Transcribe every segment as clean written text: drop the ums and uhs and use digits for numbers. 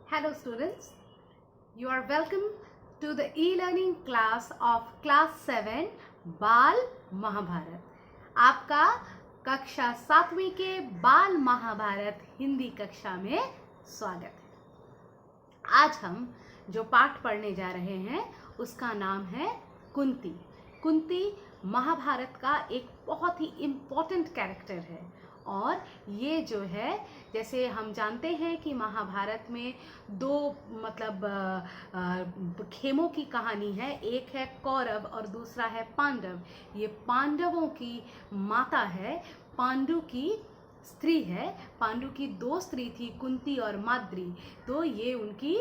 Hello students, you are welcome to the e-learning class of class 7 बाल महाभारत। आपका कक्षा 7वीं के बाल महाभारत हिंदी कक्षा में स्वागत है। आज हम जो पाठ पढ़ने जा रहे हैं उसका नाम है कुंती। कुंती महाभारत का एक बहुत ही इम्पोर्टेंट कैरेक्टर है और ये जो है, जैसे हम जानते हैं कि महाभारत में दो खेमों की कहानी है, एक है कौरव और दूसरा है पांडव। ये पांडवों की माता है, पांडु की स्त्री है। पांडु की दो स्त्री थी, कुंती और माद्री, तो ये उनकी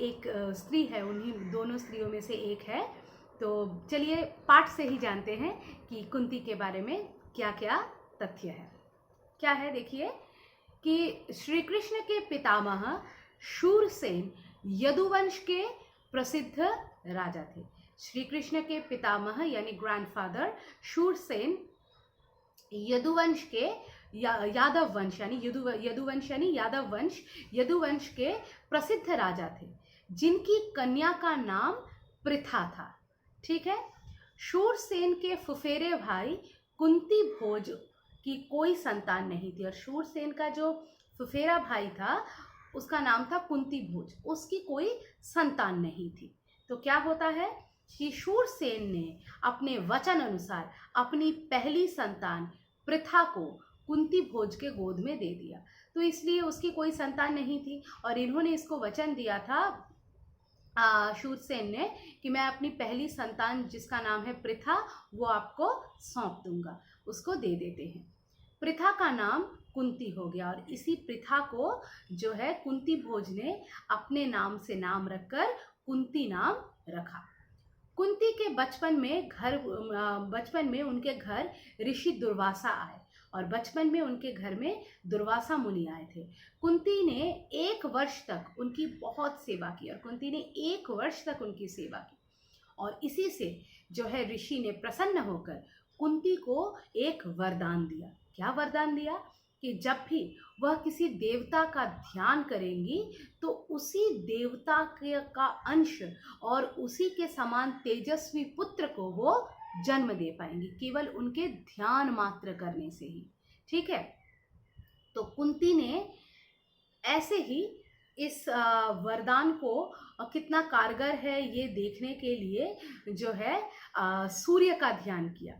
एक स्त्री है, उन्हीं दोनों स्त्रियों में से एक है। तो चलिए पाठ से ही जानते हैं कि कुंती के बारे में क्या क्या तथ्य है। क्या है देखिए कि श्री कृष्ण के पितामह शूरसेन यदुवंश के प्रसिद्ध राजा थे। श्री कृष्ण के पितामह यानी ग्रैंडफादर शूरसेन यदुवंश के यादव वंश यानी यदुवंश यानी यादव वंश, यदुवंश के प्रसिद्ध राजा थे, जिनकी कन्या का नाम पृथा था। ठीक है। शूरसेन के फुफेरे भाई कुंती भोज की कोई संतान नहीं थी और शूरसेन का जो फुफेरा भाई था उसका नाम था कुंती भोज, उसकी कोई संतान नहीं थी। तो क्या होता है कि शूरसेन ने अपने वचन अनुसार अपनी पहली संतान पृथा को कुंती भोज के गोद में दे दिया। तो इसलिए उसकी कोई संतान नहीं थी और इन्होंने इसको वचन दिया था शूरसेन ने कि मैं अपनी पहली संतान जिसका नाम है पृथा वो आपको सौंप दूंगा। उसको दे देते हैं। पृथा का नाम कुंती हो गया और इसी पृथा को जो है कुंती भोज ने अपने नाम से नाम रखकर कुंती नाम रखा। कुंती के बचपन में उनके घर ऋषि दुर्वासा आए और बचपन में उनके घर में दुर्वासा मुनि आए थे। कुंती ने 1 वर्ष तक उनकी बहुत सेवा की और कुंती ने 1 वर्ष तक उनकी सेवा की और इसी से जो है ऋषि ने प्रसन्न होकर कुंती को एक वरदान दिया। क्या वरदान दिया कि जब भी वह किसी देवता का ध्यान करेंगी तो उसी देवता का अंश और उसी के समान तेजस्वी पुत्र को वो जन्म दे पाएंगी, केवल उनके ध्यान मात्र करने से ही। ठीक है। तो कुंती ने ऐसे ही इस वरदान को कितना कारगर है ये देखने के लिए जो है सूर्य का ध्यान किया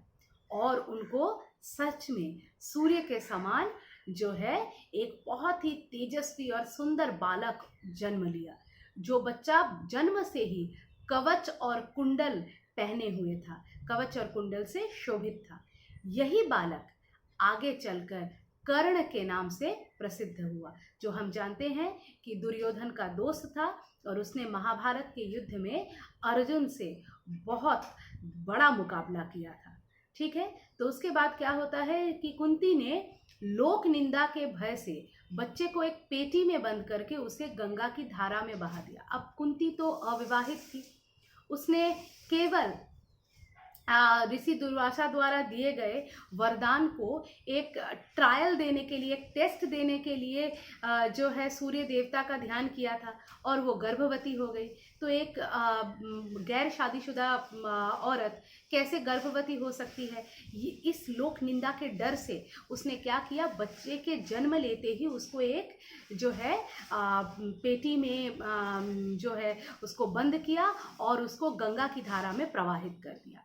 और उनको सच में सूर्य के समान जो है एक बहुत ही तेजस्वी और सुंदर बालक जन्म लिया, जो बच्चा जन्म से ही कवच और कुंडल पहने हुए था, कवच और कुंडल से शोभित था। यही बालक आगे चलकर कर्ण के नाम से प्रसिद्ध हुआ, जो हम जानते हैं कि दुर्योधन का दोस्त था और उसने महाभारत के युद्ध में अर्जुन से बहुत बड़ा मुकाबला किया था। ठीक है। तो उसके बाद क्या होता है कि कुंती ने लोक निंदा के भय से बच्चे को एक पेटी में बंद करके उसे गंगा की धारा में बहा दिया। अब कुंती तो अविवाहित थी, उसने केवल ऋषि दुर्वासा द्वारा दिए गए वरदान को एक ट्रायल देने के लिए, एक टेस्ट देने के लिए जो है सूर्य देवता का ध्यान किया था और वो गर्भवती हो गई। तो एक गैर शादीशुदा औरत कैसे गर्भवती हो सकती है? इस लोक निंदा के डर से उसने क्या किया, बच्चे के जन्म लेते ही उसको एक जो है पेटी में जो है उसको बंद किया और उसको गंगा की धारा में प्रवाहित कर दिया।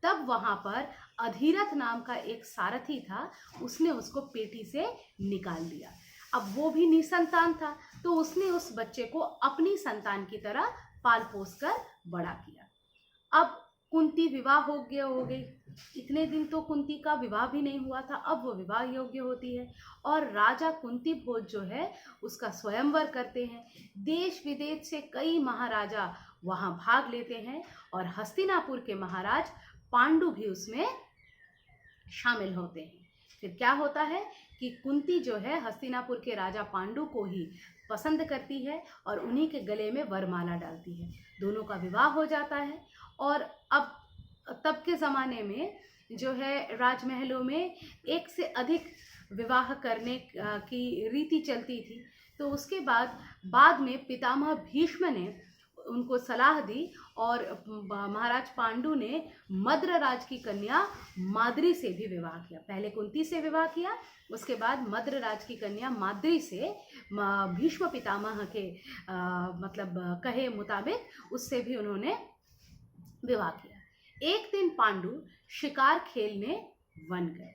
तब वहां पर अधीरथ नाम का एक सारथी था, उसने उसको पेटी से निकाल दिया। अब वो भी निसंतान था, तो उसने उस बच्चे को अपनी संतान की तरह पाल पोस कर बड़ा किया। अब कुंती विवाह हो गई। इतने दिन तो कुंती का विवाह भी नहीं हुआ था, अब वो विवाह योग्य होती है और राजा कुंती भोज जो है उसका स्वयंवर करते हैं। देश विदेश से कई महाराजा वहां भाग लेते हैं और हस्तिनापुर के महाराज पांडु भी उसमें शामिल होते हैं। फिर क्या होता है कि कुंती जो है हस्तिनापुर के राजा पांडु को ही पसंद करती है और उन्हीं के गले में वरमाला डालती है। दोनों का विवाह हो जाता है और अब तब के ज़माने में जो है राजमहलों में एक से अधिक विवाह करने की रीति चलती थी। तो उसके बाद में पितामह भीष्म ने उनको सलाह दी और महाराज पांडु ने मद्रराज की कन्या माद्री से भी विवाह किया। पहले कुंती से विवाह किया, उसके बाद मद्रराज की कन्या माद्री से भीष्म पितामह के मतलब कहे मुताबिक उससे भी उन्होंने विवाह किया। एक दिन पांडु शिकार खेलने वन गए,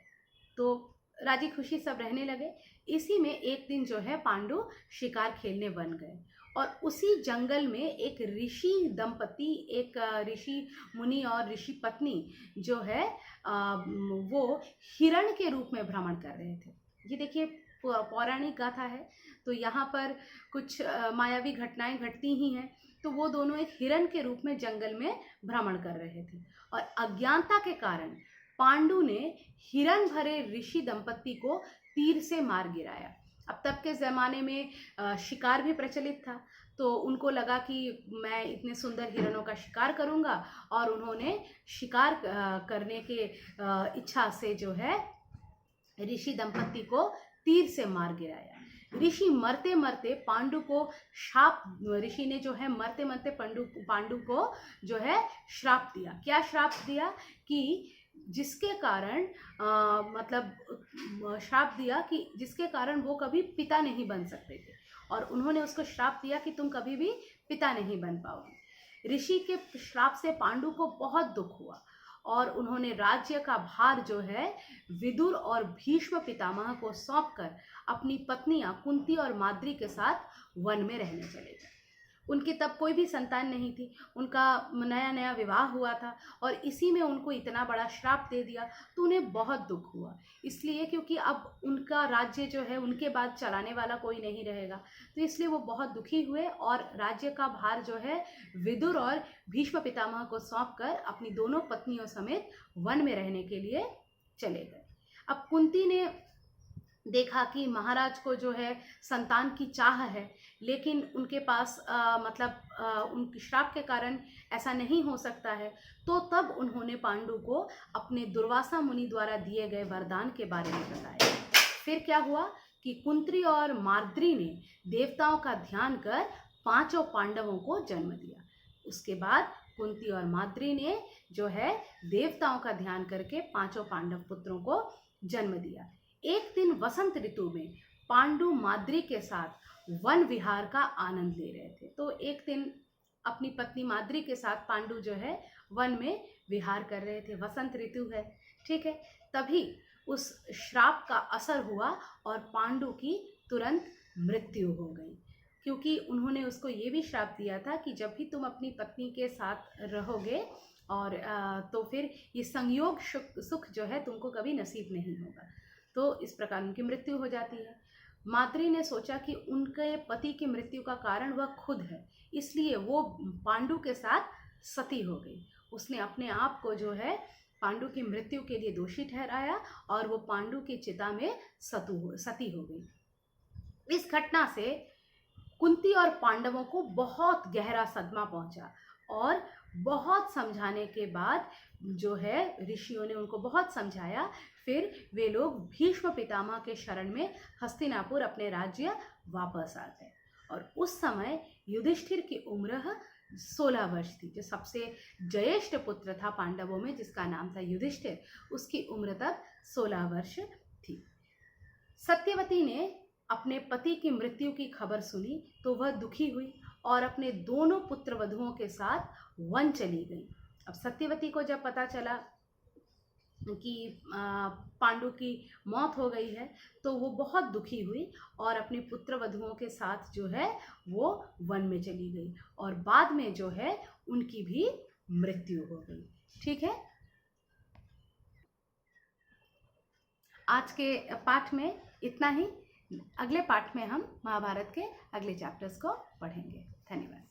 तो राजी खुशी सब रहने लगे। इसी में एक दिन जो है पांडु शिकार खेलने वन गए और उसी जंगल में एक ऋषि दंपति, एक ऋषि मुनि और ऋषि पत्नी जो है वो हिरण के रूप में भ्रमण कर रहे थे। ये देखिए पौराणिक गाथा है, तो यहाँ पर कुछ मायावी घटनाएं घटती ही हैं। तो वो दोनों एक हिरण के रूप में जंगल में भ्रमण कर रहे थे और अज्ञानता के कारण पांडु ने हिरण भरे ऋषि दंपति को तीर से मार गिराया। अब तब के ज़माने में शिकार भी प्रचलित था, तो उनको लगा कि मैं इतने सुंदर हिरणों का शिकार करूंगा और उन्होंने शिकार करने के इच्छा से जो है ऋषि दंपति को तीर से मार गिराया। ऋषि मरते मरते पांडु को ऋषि ने जो है मरते मरते पांडु को जो है श्राप दिया। क्या श्राप दिया कि जिसके कारण श्राप दिया कि जिसके कारण वो कभी पिता नहीं बन सकते थे, और उन्होंने उसको श्राप दिया कि तुम कभी भी पिता नहीं बन पाओगे। ऋषि के श्राप से पांडु को बहुत दुख हुआ और उन्होंने राज्य का भार जो है विदुर और भीष्म पितामह को सौंपकर अपनी पत्नियां कुंती और माद्री के साथ वन में रहने चले गए। उनकी तब कोई भी संतान नहीं थी, उनका नया नया विवाह हुआ था और इसी में उनको इतना बड़ा श्राप दे दिया, तो उन्हें बहुत दुख हुआ। इसलिए क्योंकि अब उनका राज्य जो है उनके बाद चलाने वाला कोई नहीं रहेगा, तो इसलिए वो बहुत दुखी हुए और राज्य का भार जो है विदुर और भीष्म पितामह को सौंपकर अपनी दोनों पत्नियों समेत वन में रहने के लिए चले गए। अब कुंती ने देखा कि महाराज को जो है संतान की चाह है, लेकिन उनके पास उनके श्राप के कारण ऐसा नहीं हो सकता है, तो तब उन्होंने पांडु को अपने दुर्वासा मुनि द्वारा दिए गए वरदान के बारे में बताया। फिर क्या हुआ कि कुंती और माद्री ने देवताओं का ध्यान कर 5 पांडवों को जन्म दिया। उसके बाद कुंती और माद्री ने जो है देवताओं का ध्यान करके 5 पांडव पुत्रों को जन्म दिया। एक दिन वसंत ऋतु में पांडु माद्री के साथ वन विहार का आनंद ले रहे थे। तो एक दिन अपनी पत्नी माद्री के साथ पांडु जो है वन में विहार कर रहे थे, वसंत ऋतु है, ठीक है। तभी उस श्राप का असर हुआ और पांडु की तुरंत मृत्यु हो गई, क्योंकि उन्होंने उसको ये भी श्राप दिया था कि जब भी तुम अपनी पत्नी के साथ रहोगे और तो फिर ये संयोग सुख जो है तुमको कभी नसीब नहीं होगा। तो इस प्रकार उनकी मृत्यु हो जाती है। माद्री ने सोचा कि उनके पति की मृत्यु का कारण वह खुद है, इसलिए वो पांडु के साथ सती हो गई। उसने अपने आप को जो है पांडु की मृत्यु के लिए दोषी ठहराया और वो पांडु की चिता में सती हो गई। इस घटना से कुंती और पांडवों को बहुत गहरा सदमा पहुंचा और बहुत समझाने के बाद जो है ऋषियों ने उनको बहुत समझाया। फिर वे लोग भीष्म पितामह के शरण में हस्तिनापुर अपने राज्य वापस आ गए और उस समय युधिष्ठिर की उम्र 16 वर्ष थी। जो सबसे ज्येष्ठ पुत्र था पांडवों में, जिसका नाम था युधिष्ठिर, उसकी उम्र तब 16 वर्ष थी। सत्यवती ने अपने पति की मृत्यु की खबर सुनी तो वह दुखी हुई और अपने दोनों पुत्र वधुओं के साथ वन चली गई। अब सत्यवती को जब पता चला कि पांडु की मौत हो गई है तो वो बहुत दुखी हुई और अपने पुत्र वधुओं के साथ जो है वो वन में चली गई और बाद में जो है उनकी भी मृत्यु हो गई। ठीक है, आज के पाठ में इतना ही। अगले पाठ में हम महाभारत के अगले चैप्टर्स को पढ़ेंगे। धन्यवाद।